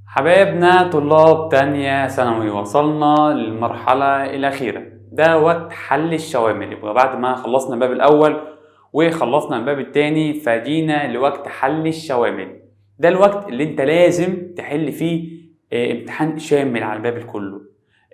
حبايبنا طلاب تانية ثانوي، وصلنا للمرحلة الأخيرة. ده وقت حل الشوامل. يبقى بعد ما خلصنا الباب الأول وخلصنا الباب التاني فجينا لوقت حل الشوامل. ده الوقت اللي انت لازم تحل فيه امتحان شامل على الباب كله،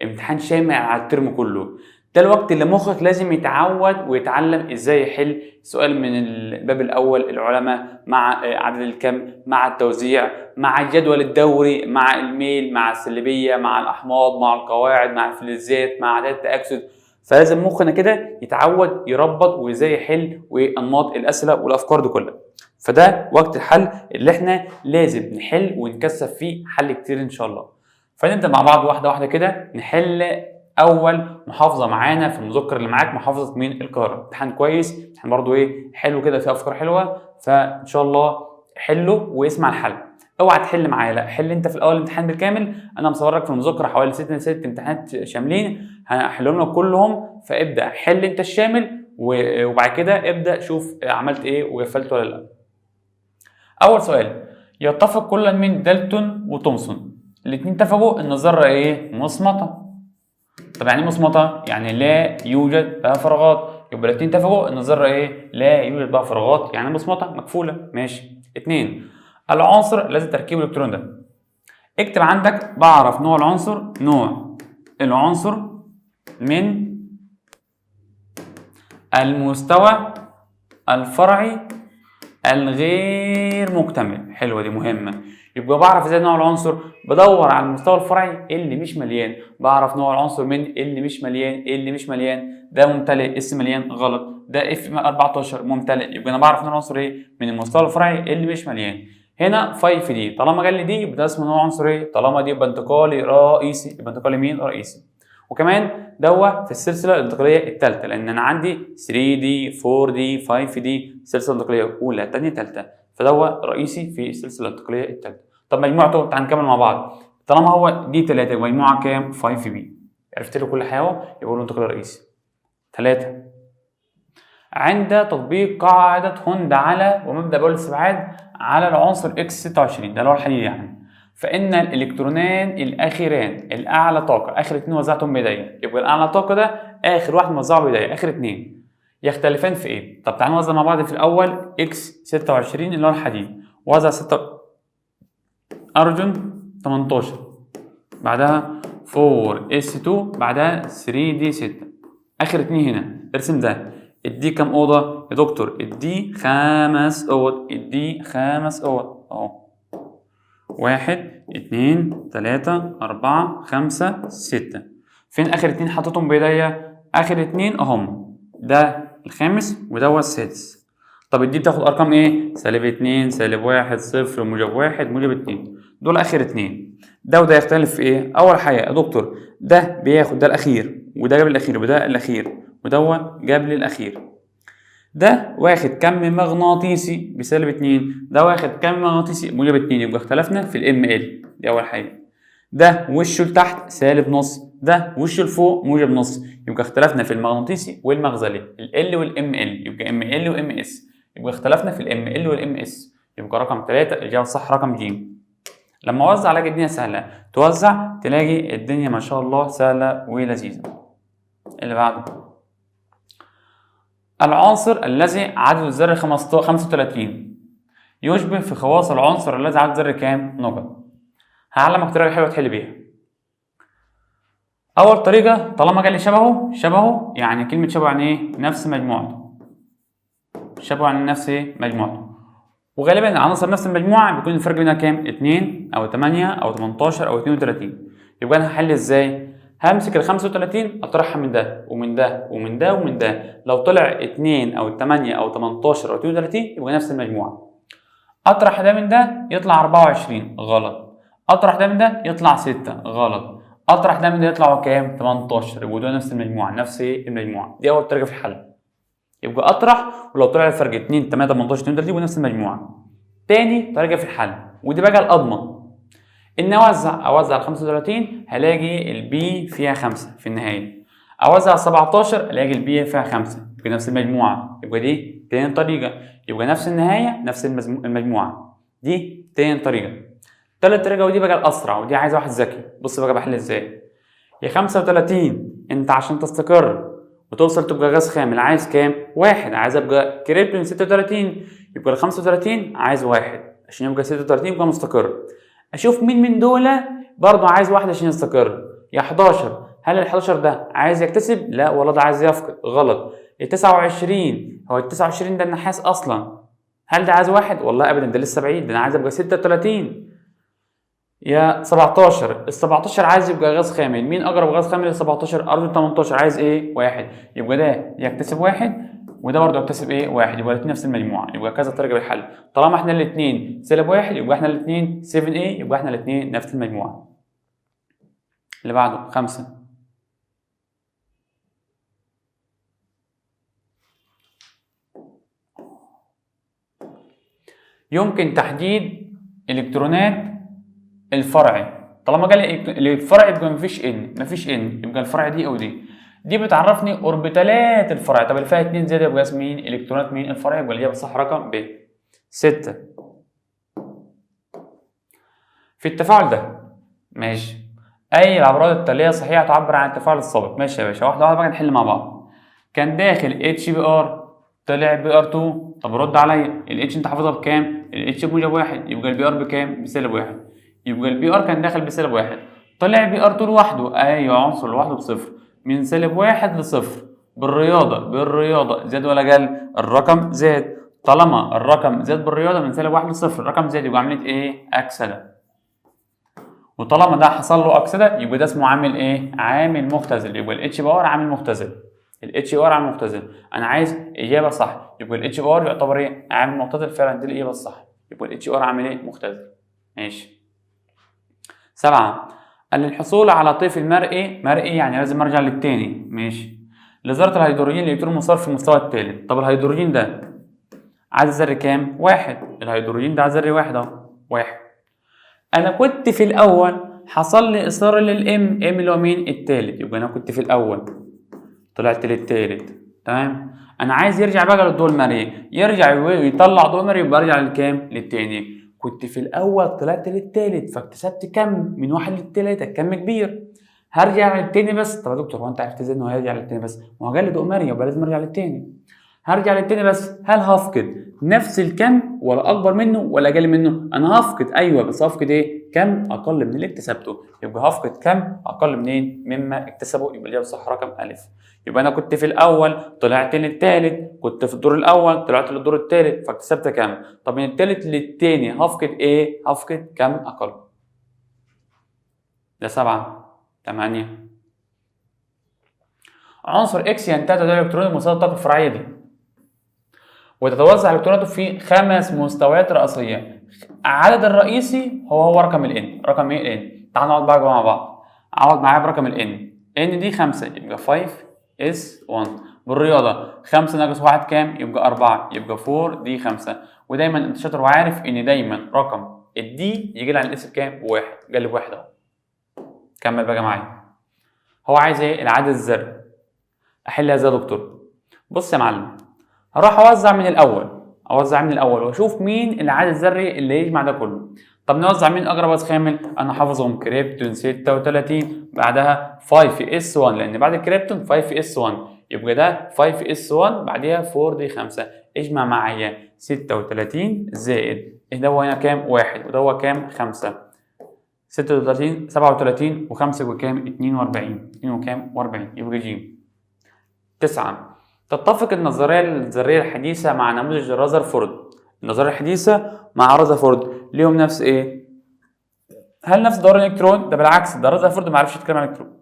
امتحان شامل على الترم كله. ده الوقت اللي مخك لازم يتعود ويتعلم ازاي يحل سؤال من الباب الاول، العلماء مع عدد الكم مع التوزيع مع الجدول الدوري مع الميل مع السلبيه مع الاحماض مع القواعد مع الفلزات مع عدد التاكسد. فلازم مخنا كده يتعود يربط وازاي يحل وانماط الاسئله والافكار دي كلها. فده وقت الحل اللي احنا لازم نحل ونكثف فيه حل كتير ان شاء الله. فنبدا مع بعض واحده واحده كده نحل. اول محافظه معانا في المذكر اللي معاك محافظه مين؟ القاهره. امتحان كويس، امتحان برضو حلو كده، فيه افكار حلوه، فان شاء الله حله واسمع الحل. اوعى تحل معايا، لا حل انت في الاول الامتحان بالكامل. انا مصور لك في المذكره حوالي ست امتحانات شاملين هحلهم لك كلهم، فابدا حل انت الشامل وبعد كده ابدا شوف عملت ايه وقفلت ولا لا. اول سؤال، يتفق كل من دالتون وتومسون الاثنين اتفقوا ان الذره مصمته. طب يعني ايه مصمته؟ يعني لا يوجد بها فراغات. يبقى الاثنين اتفقوا ان الذره لا يوجد بها فراغات، يعني مصمته مقفوله. ماشي. اتنين، العنصر الذي تركيبه الالكترون ده. اكتب عندك بعرف نوع العنصر، نوع العنصر من المستوى الفرعي الغير مكتمل. حلوه دي مهمه. يبقى بعرف ازاي نوع العنصر؟ بدور على المستوى الفرعي اللي مش مليان. بعرف نوع العنصر من اللي مش مليان. اللي مش مليان ده ممتلئ، اس مليان غلط، ده اف 14 ممتلئ. يبقى انا بعرف نوع العنصر من المستوى الفرعي اللي مش مليان. هنا 5 دي طالما قال لي دي يبقى ده اسمه نوع عنصر طالما دي يبقى انتقالي رئيسي. يبقى انتقالي مين؟ رئيسي. وكمان في السلسله الانتقاليه الثالثه، لان انا عندي 3 دي 4 دي 5 دي سلسله انتقاليه اولى ثانيه ثالثه، رئيسي في السلسله الانتقاليه الثالثه. طب مجموعته تعال نكمل مع بعض. طالما هو دي 3 مجموعه كام؟ 5 بي. عرفت له كل حاجه يبقى له انتقالي رئيسي. 3، عند تطبيق قاعده هوند على ومبدا بول الاستبعاد على العنصر اكس 26 ده اللي هو الحديد يعني، فإن الإلكترونان الأخيران الأعلى طاقة، آخر اتنين وزعتهم بإيديا، يبقى الأعلى طاقة ده آخر واحد موزعه بإيديا، آخر اتنين يختلفان في إيه؟ طب تعالوا نوزع مع بعض. في الأول إكس 26 اللي هو الحديد، وزع 6 أرجون 18، بعدها 4 اس 2، بعدها 3 دي 6، آخر اتنين هنا. ارسم ده. الدي كام أوضة يا دكتور؟ الدي 5 أوض. الدي 5 أوض أهو. 1 2 3 4 5 6. فين اخر اتنين حطيتهم بايديا؟ اخر اتنين اهم، ده الخامس وده السادس. طب دي بتاخد ارقام -2 -1 0 -1 -2. دول اخر اتنين. ده وده يختلف في اول حاجه يا دكتور ده بياخد ده الاخير وده جاب الاخير وده الاخير وده جاب لي الاخير. ده واخد كم مغناطيسي -2، ده واخد كم مغناطيسي -2، يبقى اختلفنا في الام ال. دي اول حاجه. ده وشه لتحت -نص، ده وشه لفوق -نص، يبقى اختلفنا في المغناطيسي والمغزلي ال والام ال، يبقى ام ال وام اس، يبقى اختلفنا في الام ال والام اس. يبقى رقم 3 الاجابه الصح رقم ج. لما اوزع الاقي الدنيا سهله، توزع تلاقي الدنيا ما شاء الله سهله ولذيذه. اللي بعده، العنصر الذي عدد الذري 35 يشبه في خواص العنصر الذي عدد الذري كام؟ نقط. هعلمك طريقة حلوة تحل بيها. أول طريقة، طالما قال لي شبهه يعني كلمة شبه يعني نفس مجموعته. شبهه يعني نفس مجموعته. وغالبا عناصر نفس المجموعة بيكون الفرق بينها كام؟ 2 أو 8 أو 18 أو 32. يبقى أنا هحل إزاي؟ همسك ال 35 اطرحها من ده ومن ده ومن ده ومن ده، لو طلع 2 او 8 او 18 او 32 يبقى نفس المجموعه. اطرح ده من ده يطلع 24 غلط. اطرح ده من ده يطلع 6 غلط. اطرح ده من ده يطلع كام؟ 18، يبقى دول نفس المجموعه نفس المجموعه. دي اول طريقه في الحل. يبقى اطرح ولو طلع الفرق 2 8 18 32 يبقى نفس المجموعه. تاني طريقه في الحل ودي بقى الاضمن، ان اوزع ال 35 هلاقي البي فيها 5 في النهايه. اوزع 17 الاقي البي فيها 5 يبقى نفس المجموعه. يبقى دي تاني طريقه، يبقى نفس النهايه نفس المجموعه. دي تاني طريقه. تالت طريقة ودي بقى الأسرع، ودي عايزة واحد ذكي. بص بقى بحل ازاي. يا 35 انت عشان تستقر وتوصل تبقى غاز خامل عايز كام؟ واحد. عايز ابقى كريبتون 36 يبقى ال 35 عايز واحد عشان يبقى 36 يبقى مستقر. اشوف مين من دول برضه عايز واحد عشان يستقر. يا 11 هل ال 11 ده عايز يكتسب؟ لا والله ده عايز يفقد. غلط. ال 29 هو ال 29 ده النحاس اصلا، هل ده عايز واحد؟ والله ابدا ده لسه بعيد، ده انا عايز ابقى 36. يا 17 ال 17 عايز يبقى غاز خامل. مين اقرب غاز خامل ل 17؟ ارض 18 عايز ايه؟ واحد. يبقى ده يكتسب واحد وده برضه يكتسب ايه؟ واحد. يبقى الاثنين نفس المجموعه. يبقى كذا طريقه بالحل. طالما احنا الاثنين سالب واحد يبقى احنا الاثنين 7 ايه، يبقى احنا الاثنين نفس المجموعه. اللي بعده 5. يمكن تحديد الكترونات الفرعي. طالما قال الفرع يبقى مفيش ان يبقى الفرع دي او دي بتعرفني اوربيتالات الفرع. طب اللي فيها 2 زياده يبقى اسمه مين؟ الكترونات مين؟ الفرع. يبقى الاجابه الصح رقم ب. 6. في التفاعل ده ماشي اي العبارات التاليه صحيحه تعبر عن التفاعل السابق. ماشي يا باشا، واحده واحده بقى نحل مع بعض. كان داخل اتش بي ار طلع بي ار 2. طب رد عليا، الاتش انت حافظها بكام؟ الاتش بموجب 1 يبقى البي ار بكام؟ بسالب 1. يبقى البي ار كان داخل بسالب 1 طلع بي ار 2 لوحده. ايوه عنصر لوحده بصفر. من سالب 1 لصفر بالرياضه زاد ولا قل؟ الرقم زاد. طالما الرقم زاد بالرياضه من سالب 1 لصفر الرقم زاد يبقى عمليه ايه؟ اكسده. وطالما ده حصل له اكسده يبقى ده اسمه عامل ايه؟ عامل مختزل. يبقى الاتش باور عامل مختزل. الاتش باور عامل مختزل. انا عايز اجابه صح. يبقى الاتش باور يعتبر ايه؟ عامل مختزل. فعلا دي الاجابه الصح. يبقى الاتش باور عامل ايه؟ مختزل. ماشي. 7. قال للحصول على طيف المرئي يعني لازم ارجع للتاني. ماشي. لذره الهيدروجين الالكترون مسار في المستوى الثالث. طب الهيدروجين ده عدد ذري كام؟ 1. الهيدروجين ده عدد ذري 1 اهو. 1. انا كنت في الاول حصل لي اصرار للام اللي هو مين؟ التالت. يبقى انا كنت في الاول طلعت للتالت. تمام. انا عايز يرجع بقى للضوء المرئي، يرجع ويطلع ضوء مرئي يبقى ارجع للكام؟ للتاني. كنت في الاول طلعت للتالت فاكتسبت كم من 1 للتلاته؟ كم كبير. هرجع للتاني بس. طب يا دكتور هو انت عرفت ازاي انه هيرجع للتاني بس؟ ما هو جالي ضوء مرئي يبقى لازم ارجع للتاني. هرجع للتاني بس. هل هفقد نفس الكم ولا اكبر منه ولا اقل منه؟ انا هفقد. ايوه بس هفقد ايه؟ كم اقل من اللي اكتسبته. يبقى هفقد كم اقل منين؟ مما اكتسبه. يبقى الاجابه الصح رقم الف. يبقى انا كنت في الاول طلعت للتالت، كنت في الدور الاول طلعت للدور التالت فاكتسبت كم. طب من التالت للتاني هفقد ايه؟ هفقد كم اقل. ده 7. 8. عنصر اكس ينتهي تداول الالكتروني بمستوى الطاقه الفرعيه دي وتتوزع الكتروناته في 5 مستويات رئيسيه. العدد الرئيسي هو رقم الان. رقم ايه؟ الان. تعال نقعد بقى مع بعض. عوض معايا برقم الان. ان دي 5 يبقى 5 اس 1. بالرياضه 5 ناقص 1 كام؟ يبقى 4. يبقى 4 دي 5. ودايما انت شاطر وعارف ان دايما رقم الدي يجي لي على الاس بكام؟ بواحد. جالب واحد اهو. كمل بقى معايا. هو عايز ايه؟ العدد الذري. احلها ازاي يا دكتور؟ بص يا معلم، هروح اوزع من الاول واشوف مين العدد الذري اللي يجمع ده كله. طب نوزع مين اقرب غاز خامل؟ انا حافظهم. كريبتون 36 بعدها 5 اس 1 لان بعد الكريبتون 5 اس 1 يبقى ده 5 اس 1 بعديها 4 دي 5. اجمع معايا 36 زائد ده هو هنا كام؟ 1 وده هو كام؟ 5. 36 37 و5 يبقى كام؟ 42. 2 وكام؟ 40 يبقى ج. 9. تتفق النظرية الذرية الحديثة مع نموذج رذرفورد. النظرية الحديثة مع رذرفورد ليهم نفس ايه؟ هل نفس دوران الالكترون؟ ده بالعكس، ده رذرفورد ما عرفش يتكلم عن الالكترون.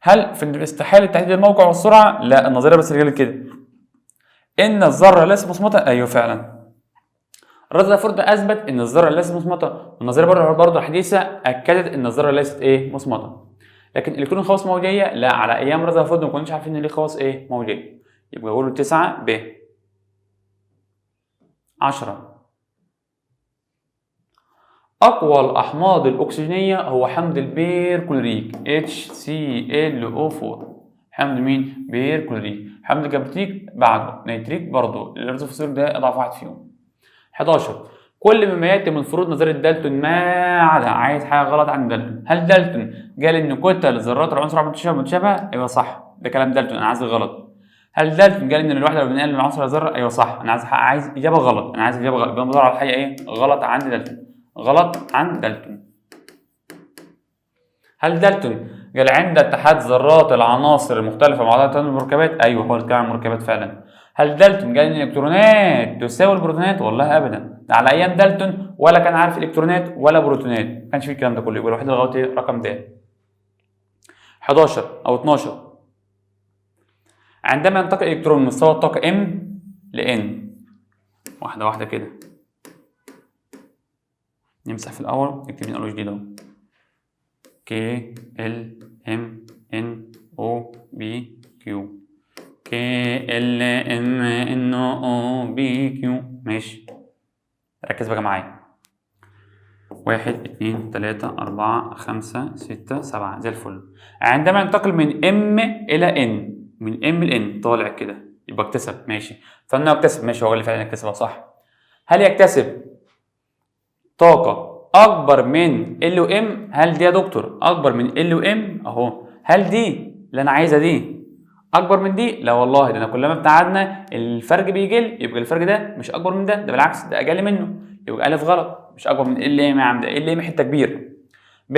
هل في استحالة تحديد الموقع والسرعة؟ لا، النظرية بس اللي قالت كده. ان الذرة ليست مصمتة؟ ايوه فعلا. رذرفورد اثبت ان الذرة ليست مصمتة، والنظرية برضه الحديثة اكدت ان الذرة ليست ايه؟ مصمتة. لكن الالكترون خواص موجيه؟ لا، على ايام رذرفورد ما كناش عارفين ان ليه خواص ايه؟ موجيه. يبقى اقول له 9 ب. 10. اقوى الاحماض الاكسجينيه هو حمض البيركلوريك HClO4. حمض مين؟ بيركلوريك. حمض الجبرتيك بعده نيتريك برضه. الارزوفوسفور ده اضعف واحد فيهم. 11. كل مما ياتي من فروض نظريه دالتون ما عدا. عايز حاجه غلط عن دالتون. هل دالتون قال ان كتل ذرات العنصر متشابهه؟ ايوه صح، ده كلام دالتون، انا عايز الغلط. هل دالتون قال ان الوحده البنائيه للعنصر ذره؟ ايوه صح، انا عايز اجابه غلط، انا عايز اجابه غلط، يبقى بدور على الحقيقه ايه؟ غلط عند دالتون، غلط عند دالتون. هل دالتون قال عند اتحاد ذرات العناصر المختلفه مع بعضها المركبات؟ ايوه هو بيتكلم عن المركبات فعلا. هل دالتون قال ان الالكترونات تساوي البروتونات؟ والله ابدا، ده على ايام دالتون ولا كان عارف الكترونات ولا بروتونات، ما كانش فيه الكلام ده كله، يبقى الوحيد الغلط ايه؟ رقم د. 11 او 12 عندما ينتقل الالكترون من مستوى الطاقه M ل N. واحده واحده كده، نمسح في الاول نكتب نقله جديد اهو. K L M N O B Q K L M N O B Q. ماشي، ركز بقى معايا. 1 2 3 4 5 6 7 زي الفل. عندما ينتقل من M إلى N، من M ل N طالع كده، يبقى اكتسب. ماشي، فانه يكتسب. ماشي، هو اللي فعلا يكتسبها صح. هل يكتسب طاقة أكبر من L و M؟ هل دي يا دكتور أكبر من L و M؟ أهو. هل دي اللي أنا عايزها دي أكبر من دي؟ لا والله، ده أنا كلما ابتعدنا الفرق بيقل، يبقى الفرق ده مش أكبر من ده بالعكس ده أقل منه، يبقى ألف غلط، مش أكبر من L M يا عم، ده L M حتة كبيرة. ب،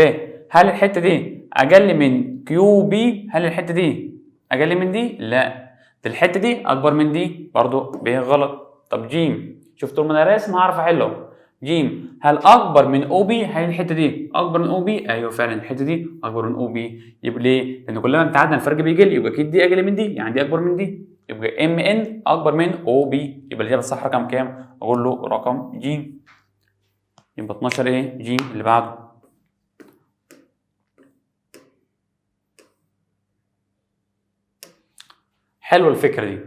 هل الحتة دي أقل من QB؟ هل الحتة دي أقل من دي؟ لا، ده الحتة دي أكبر من دي، برضو ب غلط. طب ج، شوف طول ما أنا راسم هعرف أحله. ج، هل اكبر من او بي؟ هل الحته دي اكبر من او بي؟ ايوه فعلا الحته دي اكبر من او بي. يبقى ليه؟ لان كلما ابتعدنا الفرق بيقل، يبقى اكيد دي اقل من دي، يعني دي اكبر من دي، يبقى ام ان اكبر من او بي. يبقى الاجابه الصح رقم كام؟ اقول له رقم ج. يبقى 12 ايه؟ ج. اللي بعده. حلوه الفكره دي.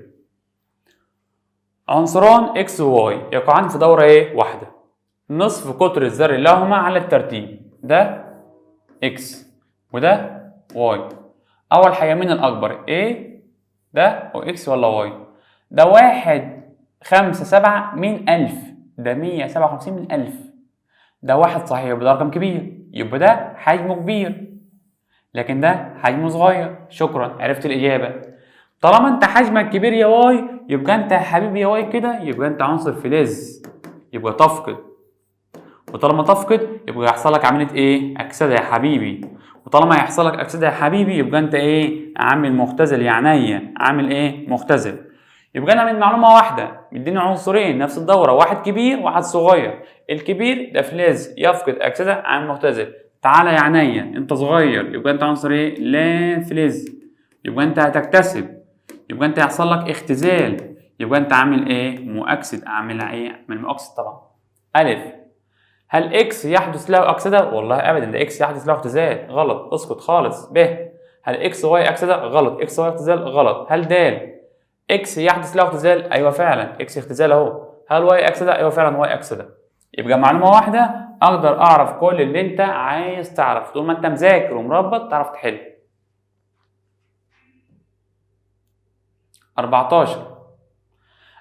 عنصران اكس وواي يقعان في دوره ايه؟ واحده. نصف قطر الذري لهما على الترتيب. ده اكس وده واي. اول حاجه مين الاكبر؟ ايه ده او اكس ولا واي؟ ده 1 5 7 من 1000، ده 157 من 1000. ده واحد صحيح، يبقى ده رقم كبير، يبقى ده حجمه كبير، لكن ده حجمه صغير. شكرا، عرفت الاجابه. طالما انت حجمك كبير يا واي، يبقى انت يا حبيبي يا واي كده، يبقى انت عنصر فلز، يبقى تفقد. وطالما تفقد يبقى يحصل لك عمليه ايه؟ اكسده يا حبيبي. وطالما هيحصل لك اكسده يا حبيبي، يبقى انت ايه؟ عامل مختزل، يعني عامل ايه؟ مختزل. يبقى انا من معلومه واحده مديني عنصرين نفس الدوره، واحد كبير وواحد صغير. الكبير ده فلز يفقد اكسده، عامل مختزل. تعالى يا عينيا انت صغير، يبقى انت عنصر ايه؟ لا فلز، يبقى انت هتكتسب، يبقى انت هيحصل لك اختزال، يبقى انت عامل ايه؟ مؤكسد. اعمل ايه؟ اعمل مؤكسد طبعا. الف، هل اكس يحدث له اكسده؟ والله ابدا، ده اكس يحدث له اختزال، غلط، اسكت خالص. ب، هل اكس واي اكسده؟ غلط، اكس واي اختزال، غلط. هل د، اكس يحدث له اختزال؟ ايوه فعلا اكس اختزال اهو. هل واي اكسده؟ ايوه فعلا واي اكسده. يبقى معلومه واحده اقدر اعرف كل اللي انت عايز تعرف، طول ما انت مذاكر ومربط تعرف تحل. 14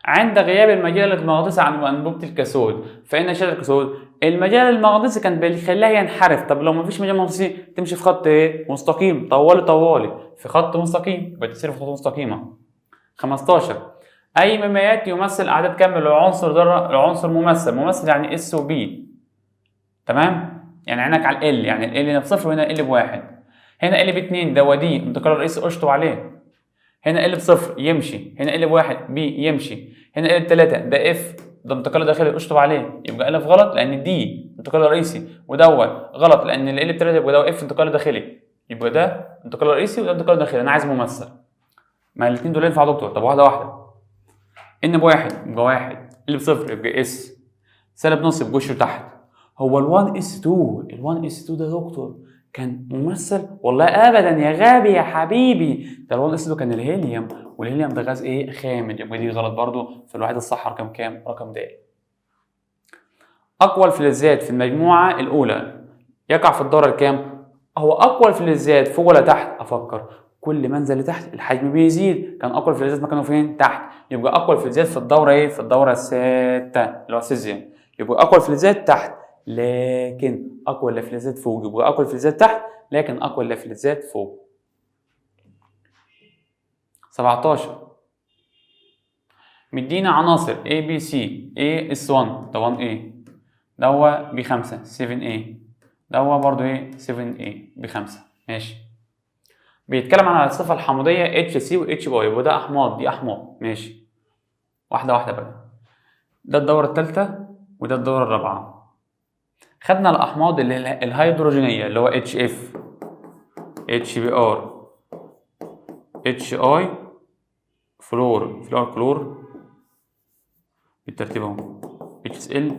عند غياب المجال المغناطيسي عن انبوبه الكاثود فان شده الكاثود. المجال المغناطيسي كان بيخليها ينحرف. طب لو مفيش مجال مغناطيسي تمشي في خط ايه؟ مستقيم، طوالي في خط مستقيم، يبقى تسير في خطوط مستقيمه. 15 اي مما ياتي يمثل اعداد كامله للعنصر ذره. العنصر ممثل يعني اس وبي، تمام؟ يعني عينك على ال، يعني ال هنا بصفر وهنا ال بواحد. هنا ال باتنين ده ودي انتقال الرئيسي اشطب عليه. هنا ال بصفر يمشي، هنا ال بواحد بي يمشي، هنا ال بتلاتة ده اف ده انتقال داخلي اشطب عليه، يبقى الف غلط لان دي انتقال رئيسي، ودوت غلط لان ال بتلاتة يبقى ده اف انتقال داخلي، يبقى ده انتقال رئيسي وده انتقال داخلي. انا عايز ممثل، ما الاثنين دول ينفع دكتور. طب واحده واحده. ان بواحد يبقى واحد، ال بصفر يبقى اس، سالب نص يبقى وشه تحت. هو ال1 اس 2 ال1 اس 2 ده دكتور كان ممثل؟ والله ابدا يا غبي يا حبيبي، ده ال1 اس 2 كان الهيليوم، والهيليوم ده غاز ايه؟ خامل، يبقى دي غلط برضو. فالوحيد الصح رقم كام؟ رقم د. اقوى الفلزات في المجموعه الاولى يقع في الدوره الكام؟ هو اقوى الفلزات فوق ولا تحت؟ افكر، كل ما انزل لتحت الحجم بيزيد. كان اقوى الفلزات مكانه فين؟ تحت، يبقى اقوى الفلزات في الدوره ايه؟ في الدوره السادسه اللي هو السيزيوم، يبقى اقوى الفلزات تحت لكن اقوى الفلزات فوق، يبقى اقوى الفلزات تحت لكن اقوى الفلزات فوق. 17 مدينا عناصر A B C A S1 ده 1A، ده هو B5 7A، ده هو برضو ايه 7A B5. ماشي. بيتكلم عن الصفة الحمضية HC و HY، وده أحماض دي أحماض. ماشي. واحدة واحدة بقى. ده الدورة الثالثة وده الدورة الرابعة. خدنا الأحماض اللي الهيدروجينية اللي هو HF HBr HI فلور كلور بالترتيب اهو HCl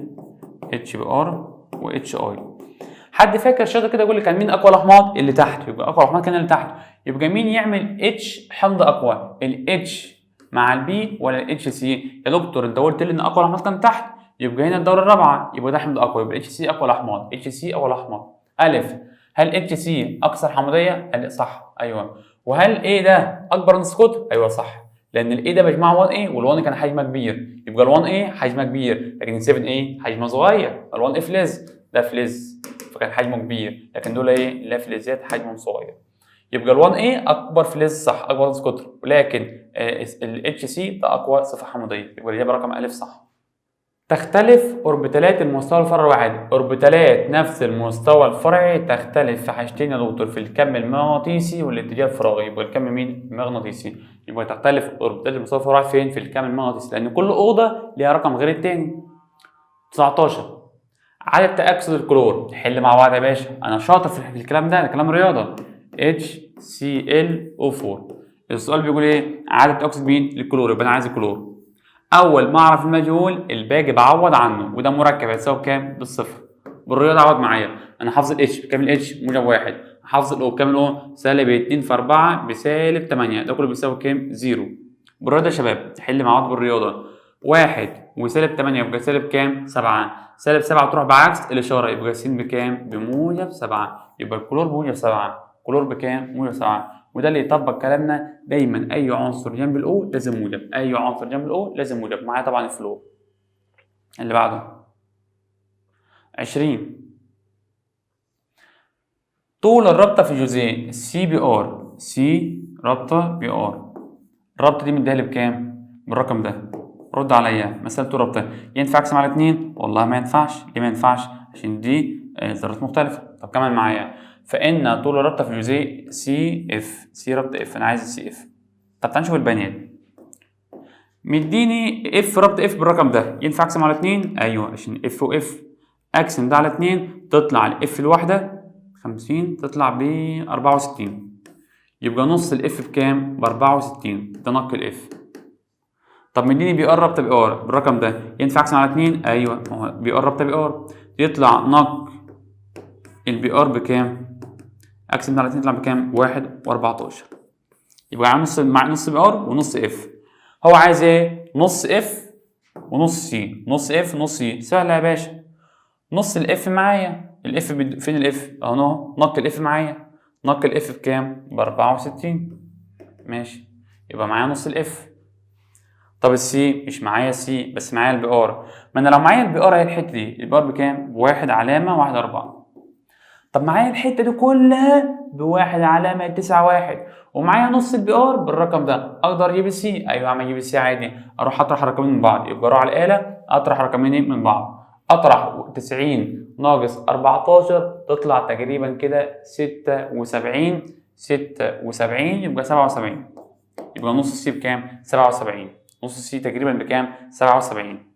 HBr و HI. حد فاكر شاطر كده يقول لي كان مين اقوى الاحماض؟ اللي تحت. يبقى اقوى الاحماض كان اللي تحت. يبقى مين يعمل اتش حمض اقوى؟ الاتش مع البي ولا الاتش سي؟ يا دكتور انت قلت لي ان اقوى الاحماض كان تحت، يبقى هنا الدوره الرابعه، يبقى ده حمض اقوى، يبقى اتش سي اقوى الاحماض. اتش سي اقوى الاحماض. الف، هل اتش سي اكثر حمضيه؟ صح ايوه. وهل ايه ده اكبر من سكوت؟ ايوه صح، لان الاي ده مجموعه 1 اي وال1 كان حجمها كبير، يبقى ال1 اي حجمها كبير لكن ال7 اي حجمها صغير. ال1 اي فلز، ده فلز فكان حجمه كبير، لكن دول ايه؟ لا فلزات حجمهم صغير. يبقى ال1 اي اكبر فلز صح، اكبر نسبه قطر، ولكن الاتش سي ده اقوى صفه حمضيه، يبقى الاجابه رقم الف صح. تختلف اوربيتالات المستوى الفرعي الواحد. اوربيتالات نفس المستوى الفرعي تختلف في حاجتين يا دكتور، في الكم المغناطيسي والاتجاه الفراغي. يبقى الكم مين؟ المغناطيسي. يبقى تختلف اوربيتالات المستوى الفرعي فين؟ في الكم المغناطيسي، لان كل اوضه ليها رقم غير التاني. 19 عدد تأكسد الكلور. نحل مع بعض يا باشا، انا شاطر في الكلام ده كلام رياضه. HClO4. السؤال بيقول ايه؟ عدد تأكسد مين؟ الكلور، يبقى انا عايز الكلور. اول ما اعرف المجهول الباقي بعوض عنه، وده مركب هيساوي بكام؟ بالصفر. بالرياضه عوض معايا، انا حافظ الاتش بكام؟ الاتش موجب 1، حافظ الاو بكام؟ الاو سالب 2 في 4 بسالب 8، ده كله بيساوي كام؟ 0. بالرياضه يا شباب تحل مع بعض بالرياضه. 1 وسالب 8 يبقى سالب كام؟ 7. سالب 7 تروح بعكس الاشاره يبقى س بكام؟ بموجب 7. يبقى الكلور بموجب 7، كلور بكام؟ موجب 7. وده اللي يطبق كلامنا دايما، اي عنصر جنب الاو لازم موجب، اي عنصر جنب الاو لازم موجب. معايا طبعا الفلور. اللي بعده 20 طول الرابطه في جزيء سي بي ار، سي رابطه بي ار، الرابطه دي مديها لي بكام؟ بالرقم ده. رد عليا، مساله طول رابطه ينفع اقسم على 2؟ والله ما ينفعش. ليه ما ينفعش؟ عشان دي ذرات مختلفه. طب كمل معايا. فان طول الرابطه في جزيء سي اف، سي رابطه اف، انا عايز السي اف. طب تعال نشوف البيانات. مديني اف ربط اف بالرقم ده، ينفع اقسم على 2؟ ايوه، عشان اف واف. اقسم ده على 2 تطلع الاف الواحده 50 تطلع ب 64، يبقى نص الاف بكام؟ ب 64. ده نق الاف. طب مديني بي ار رابطه بي ار بالرقم ده، ينفع اقسم على 2؟ ايوه، بي ار رابطه بي ار، يطلع نق البي ار بكام؟ اقسم ده على 2 يطلع بكام؟ 1 و14. يبقى على نص مع نص بي ار ونص اف. هو عايز ايه؟ نص اف ونص سي. نص اف ونص سي سهله يا باشا. نص الاف معايا، الاف فين الاف؟ اهو نق الاف معايا، نق الاف بكام؟ ب 64. ماشي، يبقى معايا نص الاف. طب السي مش معايا السي بس معايا البي ار، ما انا لو معايا البي ار اهي الحته دي، البي ار بكام؟ بواحد علامه 1 4. طب معايا الحته دي كلها بواحد علامه 9 1، ومعايا نص البي ار بالرقم ده، اقدر اجيب السي؟ ايوه اعمل اجيب السي عادي، اروح اطرح رقمين من بعض، يبقى اروح على الاله اطرح رقمين من بعض، اطرح 90 ناقص 14 تطلع تقريبا كده 76. 76 يبقى 77، يبقى نص السي بكام؟ 77. نص السي تقريبا بكام؟ 77.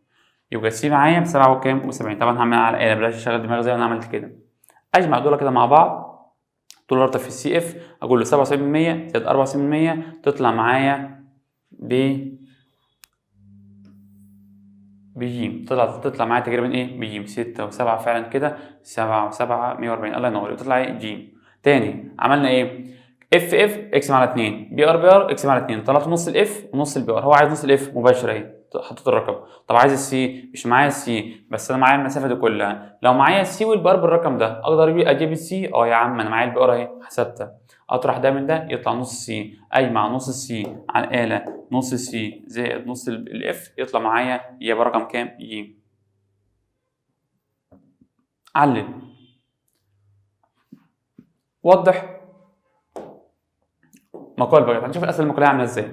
يبقى السي معايا ب 7 وكام؟ و70. طبعا هعمل على الاله، بلاش اشغل دماغي زي ما انا عملت كده. اجمع دول كده مع بعض، طول الرابطه في السي اف اقول له 77% زائد 74% تطلع معايا بجيم. تطلع معايا تقريبا ايه؟ بجيم. 6 و7 فعلا كده، 7 و7 140. الله ينور، تطلع ايه؟ جيم. تاني عملنا ايه؟ اف اقسم على 2، بي ار اقسم على 2، طلعت نص الاف ونص البي ار. هو عايز نص الاف مباشره اهي، حطيت الرقم. طب عايز السي؟ مش معايا السي بس انا معايا المسافه دي كلها. لو معايا السي والبي ار بالرقم ده اقدر اجيب السي؟ اه يا عم انا معايا البي ار اهي حسبتها. اطرح ده من ده يطلع نص السي، اجمع نص السي على الاله، نص السي زائد نص الاف يطلع معايا يبقى رقم كام؟ ي. علل، وضح مقال بقى. هنشوف الاسئله المقاليه عامله ازاي.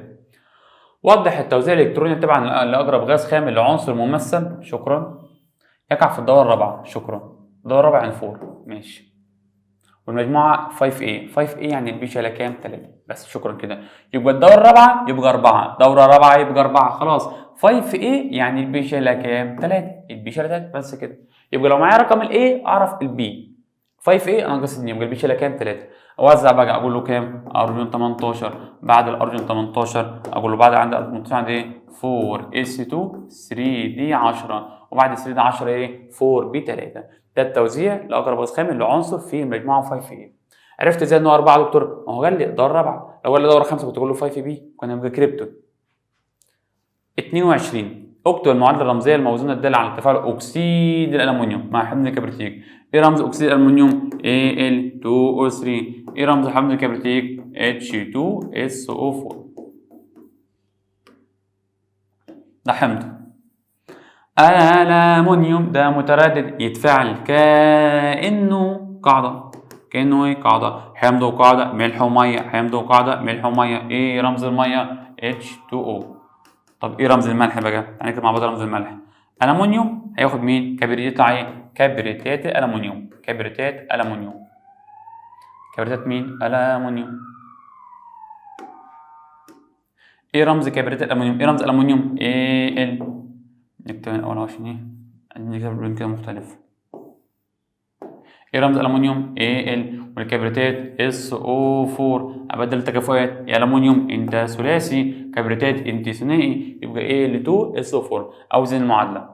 وضح التوزيع الالكتروني تبعا لاقرب غاز خام لعنصر ممثل، شكرا، يقع في الدوره الرابعه، شكرا. الدوره الرابعه يعني 4، ماشي. والمجموعه 5A، 5A يعني البي شايله كام؟ 3 بس، شكرا كده. يبقى الدوره الرابعه يبقى 4، دوره رابعه يبقى 4، خلاص. 5A يعني البي شايله كام؟ 3، البي شايله 3 بس كده. يبقى لو معايا رقم الاي اعرف البي. 5A انقص 2 يبقى البي شايله كام؟ 3. اوزع بقى، اقول له كام؟ ارجون 18. بعد الارجون 18 اقول له بعد عند 18 عندي ايه؟ 4s2 3d 10، وبعد 3d 10 ايه؟ 4b 3. ده التوزيع لاقرب غاز خام لعنصر في المجموعه 5A. عرفت ازاي ان هو 4 يا دكتور؟ ما هو قال لي دوره رابعه، لو قال لي دوره 5 كنت اقول له 5B، كنا يبقى كريبتون. 22 اكتب المعادله الرمزيه الموزونه الداله على تفاعل اكسيد الالومنيوم مع حمض الكبريتيك. ايه رمز اكسيد الالومنيوم؟ Al2O3. ايه رمز حمض الكبريتيك؟ H2SO4. ده حمض. الالومنيوم ده متردد يتفاعل كانه قاعده، كانه ايه؟ قاعده. حمض وقاعده، ملح وميه، حمض وقاعده، ملح وميه. ايه رمز الميه؟ H2O. طب ايه رمز الملح بقى؟ هنكتب مع بعض رمز الملح. الومنيوم هياخد مين؟ كبريت، يطلع ايه؟ كبريتات الالومنيوم، كبريتات الالومنيوم. كبريتات مين؟ الالومنيوم. ايه رمز كبريت الالومنيوم؟ ايه رمز الالومنيوم؟ Al. نكتب هنا اول عشان ايه؟ نكتب لون كده مختلف. ايه رمز الالومنيوم؟ Al. والكبريتات SO4. ابدل التكافؤات، يا الومنيوم انت ثلاثي، كبريتات انت ثنائي، يبقى Al2SO4. اوزن المعادله.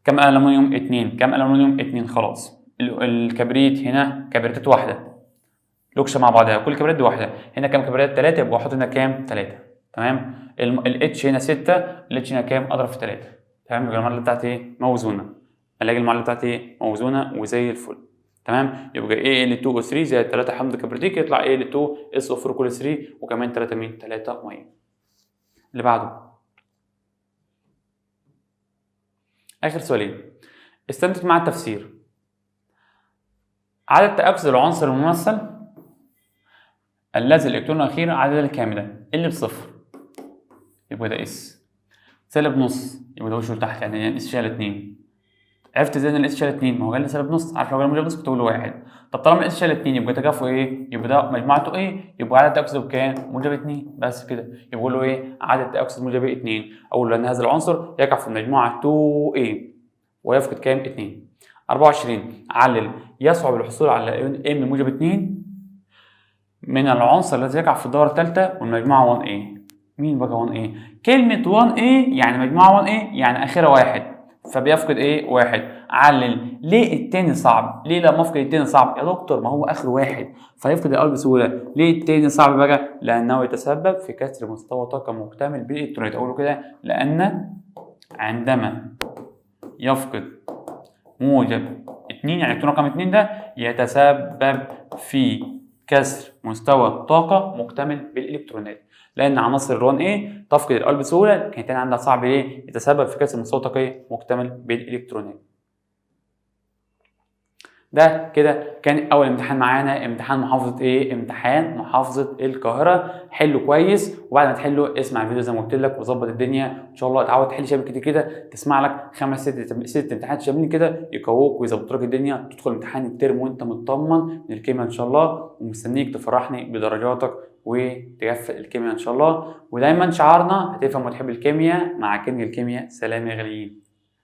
كم الومنيوم؟ 2. كم الومنيوم؟ 2، خلاص. الكبريت هنا كبريتات واحده، لوكشه مع بعضها، كل كبريت واحده. هنا كم كبريت؟ 3، يبقى احط هنا كام؟ 3. تمام. الاتش هنا 6، الاتش هنا كام؟ اضرب في 3. تمام. يبقى المعادله بتاعتي ايه؟ موزونه. الاقي المعادله بتاعتي ايه؟ موزونه وزي الفل. تمام. يبقى Al2O3 زائد 3 حمض كبريتيك يطلع Al2SO4 كل 3، وكمان 3 مين؟ 3 ميه. اللي بعده اخر سؤالين، استنتج مع التفسير. عدد تأكسد العنصر الممثل الذي الالكترون الاخير عدد الكامله اللي بصفر، يبقى ده اس. سالب نص يبقى ده وشه لتحت، يعني اس شايل 2. عرفت ازاي ان الاس شايل 2؟ ما هو قال لي سالب نص، عارف لو قال موجب نص كنت اقول له 1. طب طالما الاس شايل 2 يبقى تكافؤ ايه؟ يبقى ده مجموعته ايه؟ يبقى عدد تأكسده بكام؟ موجب 2 بس كده. يبقى له ايه؟ عدد تأكسد موجب 2. اقول له ان هذا العنصر يقع في المجموعه 2A ويفقد كام؟ 2. 24 علل، يصعب الحصول على ام موجب 2 من العنصر الذي يقع في الدورة الثالثة والمجموعة 1A. مين بقى 1A؟ كلمة 1A يعني مجموعة 1A يعني آخرها 1، فبيفقد إيه؟ 1. علل، ليه التاني صعب؟ ليه لما أفقد التاني صعب؟ يا دكتور ما هو آخر 1 فيفقد الأول بسهولة. ليه التاني صعب بقى؟ لأنه يتسبب في كسر مستوى طاقة مكتمل بالإلكترونات. أقوله كده، لأن عندما يفقد موجب 2 يعني الإلكترون رقم 2 ده يتسبب في كسر مستوى طاقة مكتمل بالإلكترونات. لأن عناصر ال 1A تفقد الألف بسهولة، كان التاني عندها صعب ليه؟ يتسبب في كسر مستوى طاقة مكتمل بالإلكترونات. ده كده كان اول امتحان معانا، امتحان محافظه ايه؟ امتحان محافظه القاهره. حله كويس، وبعد ما تحله اسمع الفيديو زي ما قلت لك وظبط الدنيا ان شاء الله. اتعود تحل شامل كتير كده، تسمع لك 5 6 امتحانات شاملين كده يقووك ويظبطوا لك الدنيا، تدخل امتحان الترم وانت مطمن من الكيمياء ان شاء الله، ومستنيك تفرحني بدرجاتك وتقفل الكيمياء ان شاء الله. ودايما شعارنا هتفهم وتحب الكيمياء مع كيمياء. سلام يا غاليين.